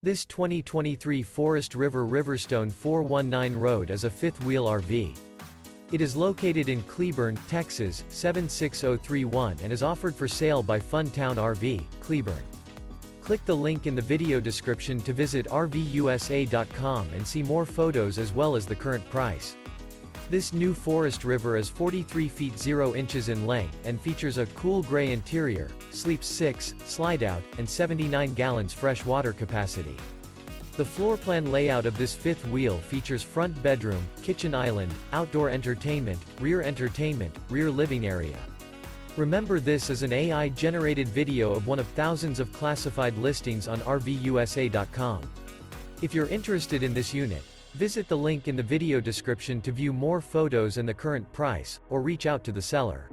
This 2023 Forest River RiverStone 419 Road is a fifth-wheel RV. It is located in Cleburne, Texas, 76031 and is offered for sale by Funtown RV, Cleburne. Click the link in the video description to visit RVUSA.com and see more photos as well as the current price. This new Forest River is 43 feet 0 inches in length and features a cool gray interior, sleeps 6, slide-out, and 79 gallons fresh water capacity. The floor plan layout of this fifth wheel features front bedroom, kitchen island, outdoor entertainment, rear living area. Remember, this is an AI-generated video of one of thousands of classified listings on RVUSA.com. If you're interested in this unit, visit the link in the video description to view more photos and the current price, or reach out to the seller.